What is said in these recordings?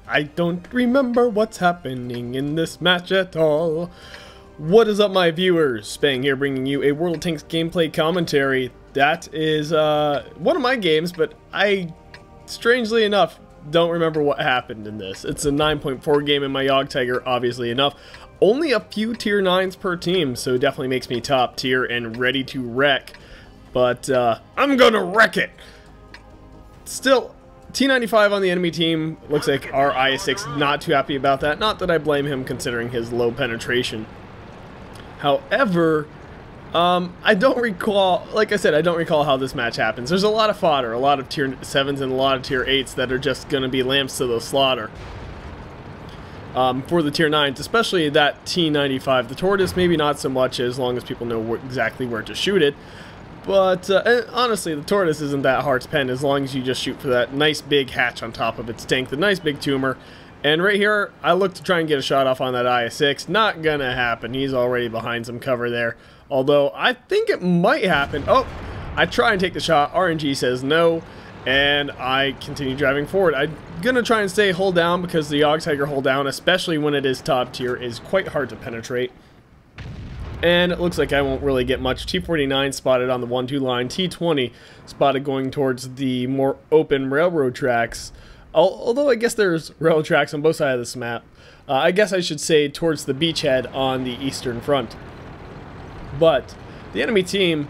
I don't remember what's happening in this match at all. What is up, my viewers? Spang here, bringing you a World of Tanks gameplay commentary. That is one of my games, but I, strangely enough, don't remember what happened in this. It's a 9.4 game in my Jagdtiger, obviously enough. Only a few tier 9s per team, so definitely makes me top tier and ready to wreck. But I'm gonna wreck it! Still, T95 on the enemy team. Looks like our IS6 not too happy about that. Not that I blame him considering his low penetration. However, I don't recall, like I said, I don't recall how this match happens. There's a lot of fodder, a lot of tier 7s and a lot of tier 8s that are just going to be lambs to the slaughter. For the tier 9s, especially that T95. The tortoise, maybe not so much, as long as people know exactly where to shoot it. But honestly, the tortoise isn't that hard to pen as long as you just shoot for that nice big hatch on top of its tank, the nice big tumor. And right here, I look to try and get a shot off on that IS6. Not gonna happen. He's already behind some cover there. Although, I think it might happen. Oh, I try and take the shot. RNG says no. And I continue driving forward. I'm gonna try and stay hull down because the Jagdtiger hull down, especially when it is top tier, is quite hard to penetrate. And it looks like I won't really get much. T49 spotted on the 1-2 line. T20 spotted going towards the more open railroad tracks. Although I guess there's railroad tracks on both sides of this map. I guess I should say towards the beachhead on the eastern front. But the enemy team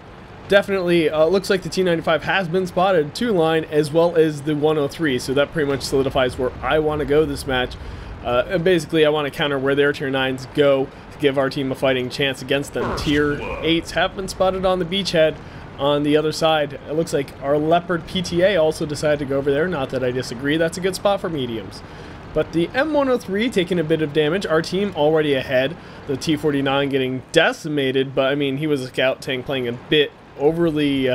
definitely looks like the T95 has been spotted 2 line as well as the 103. So that pretty much solidifies where I want to go this match. And basically, I want to counter where their tier 9s go to give our team a fighting chance against them. Tier 8s have been spotted on the beachhead on the other side. It looks like our Leopard PTA also decided to go over there. Not that I disagree. That's a good spot for mediums. But the M103 taking a bit of damage. Our team already ahead. The T49 getting decimated. But, I mean, he was a scout tank playing a bit overly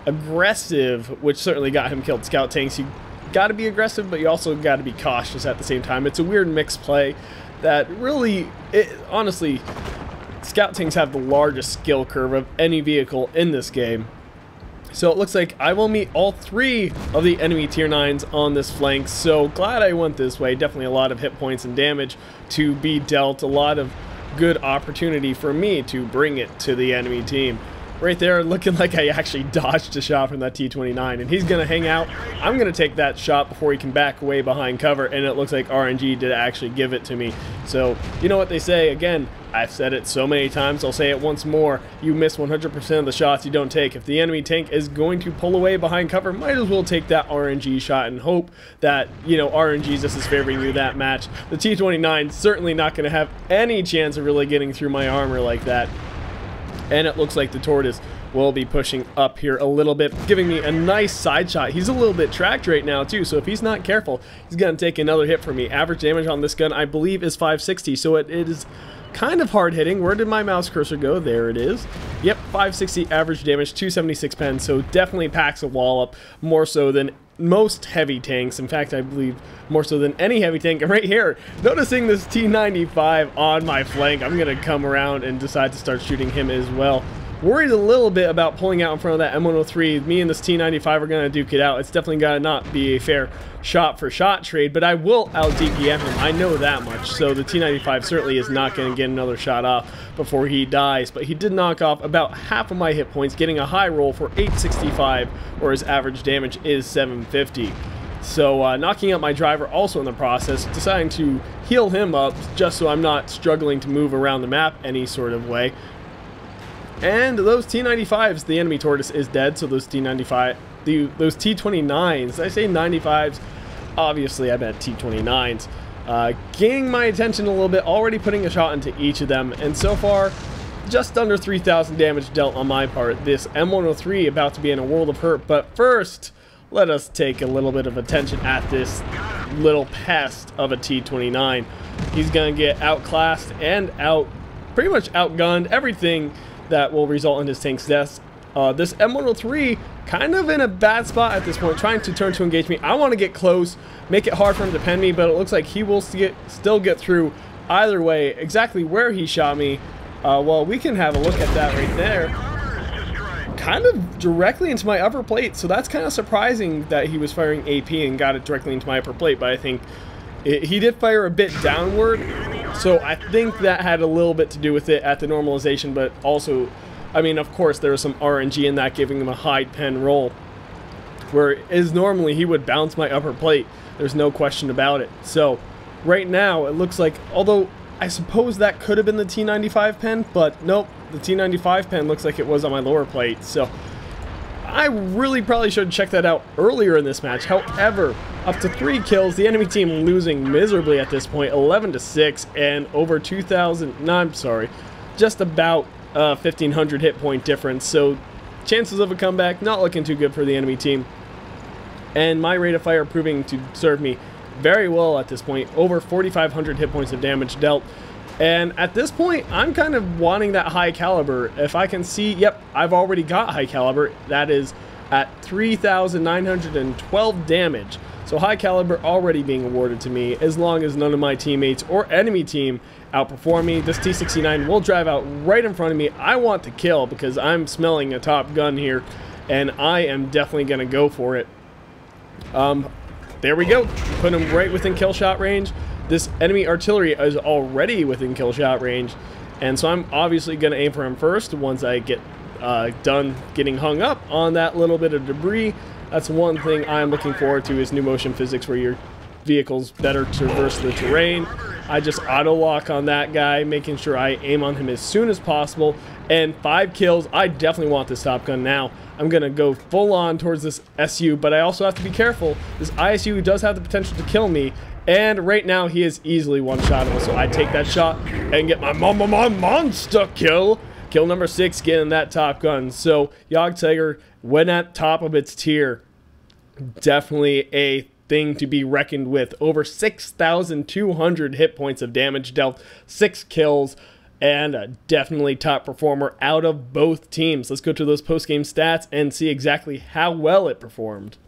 aggressive, which certainly got him killed. Scout tanks, you got to be aggressive, but you also got to be cautious at the same time. It's a weird mixed play that really, honestly, scout tanks have the largest skill curve of any vehicle in this game. So it looks like I will meet all 3 of the enemy tier 9s on this flank. So glad I went this way. Definitely a lot of hit points and damage to be dealt. A lot of good opportunity for me to bring it to the enemy team. Right there, looking like I actually dodged a shot from that T29, and he's going to hang out. I'm going to take that shot before he can back away behind cover, and it looks like RNG did actually give it to me. So, you know what they say, again, I've said it so many times, I'll say it once more, you miss 100% of the shots you don't take. If the enemy tank is going to pull away behind cover, might as well take that RNG shot and hope that, you know, RNG just is favoring you that match. The T29 certainly not going to have any chance of really getting through my armor like that. And it looks like the tortoise will be pushing up here a little bit, giving me a nice side shot. He's a little bit tracked right now too, so if he's not careful, he's going to take another hit from me. Average damage on this gun, I believe, is 560, so it is kind of hard hitting. Where did my mouse cursor go? There it is. Yep, 560 average damage, 276 pen, so definitely packs a wall up, more so than most heavy tanks. In fact, I believe more so than any heavy tank. And right here, noticing this T95 on my flank, I'm going to come around and decide to start shooting him as well. Worried a little bit about pulling out in front of that M103. Me and this T95 are going to duke it out. It's definitely got to not be a fair shot for shot trade, but I will out DPM him. I know that much. So the T95 certainly is not going to get another shot off before he dies, but he did knock off about half of my hit points, getting a high roll for 865, or his average damage is 750. So knocking out my driver also in the process, deciding to heal him up just so I'm not struggling to move around the map any sort of way. And those T95s, the enemy tortoise is dead, so those T95, those T29s, I say 95s, obviously I meant T29s, gaining my attention a little bit, already putting a shot into each of them, and so far, just under 3,000 damage dealt on my part. This M103 about to be in a world of hurt, but first, let us take a little bit of attention at this little pest of a T29. He's going to get outclassed and pretty much outgunned, everything that will result in his tank's death. This M103 kind of in a bad spot at this point, trying to turn to engage me. I want to get close, make it hard for him to pen me, but it looks like he will still get through either way. Exactly where he shot me, well, we can have a look at that right there. Kind of directly into my upper plate, so that's kind of surprising that he was firing AP and got it directly into my upper plate, but I think He did fire a bit downward, so I think that had a little bit to do with it at the normalization, but also, I mean, of course, there was some RNG in that, giving him a high pen roll, whereas normally he would bounce my upper plate. There's no question about it. So right now, it looks like, although I suppose that could have been the T95 pen, but nope, the T95 pen looks like it was on my lower plate. So I really probably should have checked that out earlier in this match. However, up to 3 kills, the enemy team losing miserably at this point, 11-6, and over 2,000, no, I'm sorry, just about 1,500 hit point difference. So chances of a comeback, not looking too good for the enemy team. And my rate of fire proving to serve me very well at this point, over 4,500 hit points of damage dealt. And at this point, I'm kind of wanting that high caliber. If I can see, yep, I've already got high caliber. That is at 3,912 damage. So high caliber already being awarded to me, as long as none of my teammates or enemy team outperform me. This T69 will drive out right in front of me. I want to kill because I'm smelling a top gun here, and I am definitely going to go for it. There we go. Put him right within kill shot range. This enemy artillery is already within kill shot range, and so I'm obviously going to aim for him first once I get done getting hung up on that little bit of debris. That's one thing I'm looking forward to, is new motion physics, where your vehicles better traverse the terrain. I just auto lock on that guy, making sure I aim on him as soon as possible. And 5 kills. I definitely want this Top Gun now. I'm going to go full on towards this SU, but I also have to be careful. This ISU does have the potential to kill me, and right now he is easily one-shottable, so I take that shot and get my monster kill. Kill number 6, getting that Top Gun. So Jagdtiger went at top of its tier. Definitely a thing to be reckoned with. Over 6,200 hit points of damage dealt, 6 kills, and definitely top performer out of both teams. Let's go to those post-game stats and see exactly how well it performed.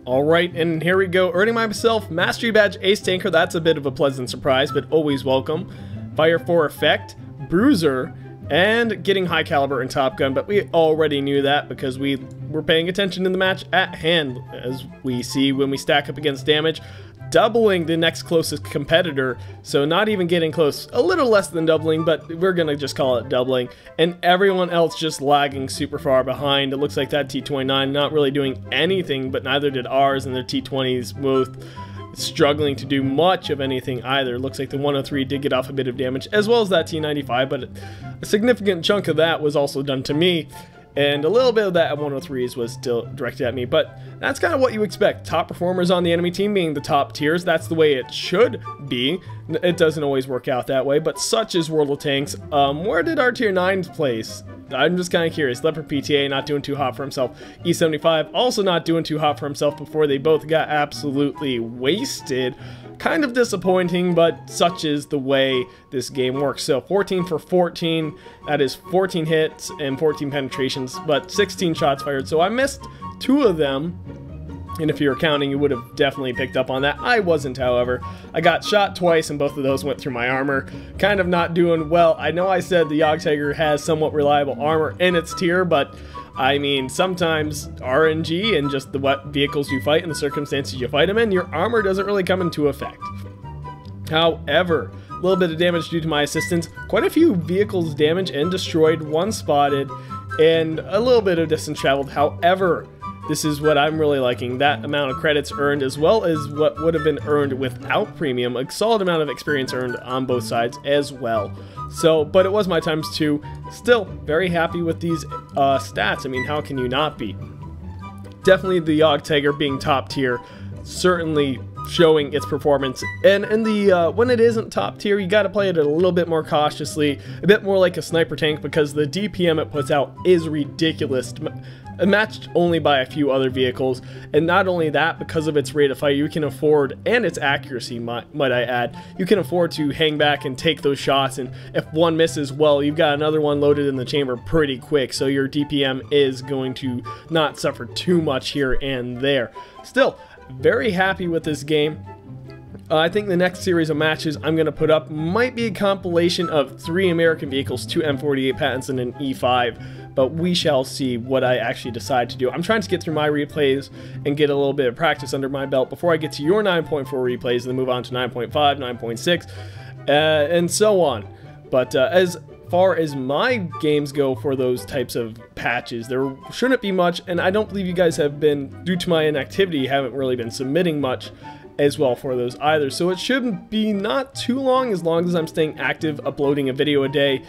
Alright, and here we go. Earning myself Mastery Badge Ace Tanker. That's a bit of a pleasant surprise, but always welcome. Fire 4 Effect, Bruiser, and getting high caliber and Top Gun, but we already knew that because we were paying attention in the match at hand, as we see when we stack up against damage. Doubling the next closest competitor, so not even getting close, a little less than doubling, but we're gonna just call it doubling, and everyone else just lagging super far behind. It looks like that T29 not really doing anything, but neither did ours, and their T20s both struggling to do much of anything either. It looks like the 103 did get off a bit of damage, as well as that T95, but a significant chunk of that was also done to me. And a little bit of that at 103s was still directed at me, but that's kind of what you expect. Top performers on the enemy team being the top tiers, that's the way it should be. It doesn't always work out that way, but such is World of Tanks. Where did our tier 9s place? I'm just kind of curious. Leopard PTA not doing too hot for himself. E75 also not doing too hot for himself before they both got absolutely wasted. Kind of disappointing, but such is the way this game works. So 14 for 14, that is 14 hits and 14 penetrations, but 16 shots fired. So I missed 2 of them, and if you were counting, you would have definitely picked up on that. I wasn't, however. I got shot twice, and both of those went through my armor. Kind of not doing well. I know I said the Jagdtiger has somewhat reliable armor in its tier, but I mean, sometimes RNG and just the what vehicles you fight and the circumstances you fight them in, your armor doesn't really come into effect. However, a little bit of damage due to my assistance, quite a few vehicles damaged and destroyed, 1 spotted, and a little bit of distance traveled. However, this is what I'm really liking, that amount of credits earned as well as what would have been earned without premium, a solid amount of experience earned on both sides as well. So, but it was my times 2. Still, very happy with these stats. I mean, how can you not be? Definitely the Jagdtiger being top tier, certainly showing its performance. And in the when it isn't top tier, you got to play it a little bit more cautiously, a bit more like a sniper tank, because the DPM it puts out is ridiculous, matched only by a few other vehicles. And not only that, because of its rate of fire, you can afford, and its accuracy, might I add, you can afford to hang back and take those shots, and if one misses, well, you've got another one loaded in the chamber pretty quick, so your DPM is going to not suffer too much here and there. Still, very happy with this game. I think the next series of matches I'm going to put up might be a compilation of 3 American vehicles, 2 M48 patents, and an E5. but we shall see what I actually decide to do. I'm trying to get through my replays and get a little bit of practice under my belt before I get to your 9.4 replays and then move on to 9.5, 9.6, and so on. But as far as my games go for those types of patches, there shouldn't be much, and I don't believe you guys have been, due to my inactivity, haven't really been submitting much as well for those either. So it shouldn't be not too long as I'm staying active, uploading a video a day.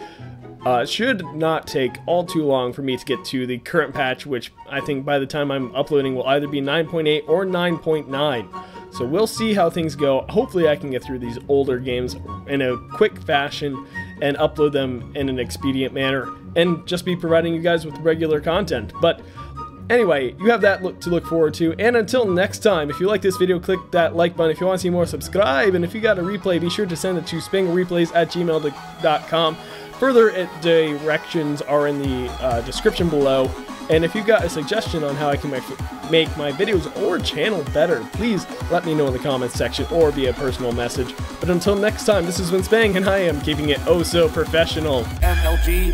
It should not take all too long for me to get to the current patch, which I think by the time I'm uploading will either be 9.8 or 9.9. So we'll see how things go. Hopefully I can get through these older games in a quick fashion and upload them in an expedient manner and just be providing you guys with regular content. But anyway, you have that to look forward to, and until next time, if you like this video, click that like button. If you want to see more, subscribe, and if you got a replay, be sure to send it to spanglereplays@gmail.com. Further directions are in the description below, and if you got a suggestion on how I can make my videos or channel better, please let me know in the comments section or via personal message. But until next time, this has been Spang, and I am keeping it oh so professional. MLG.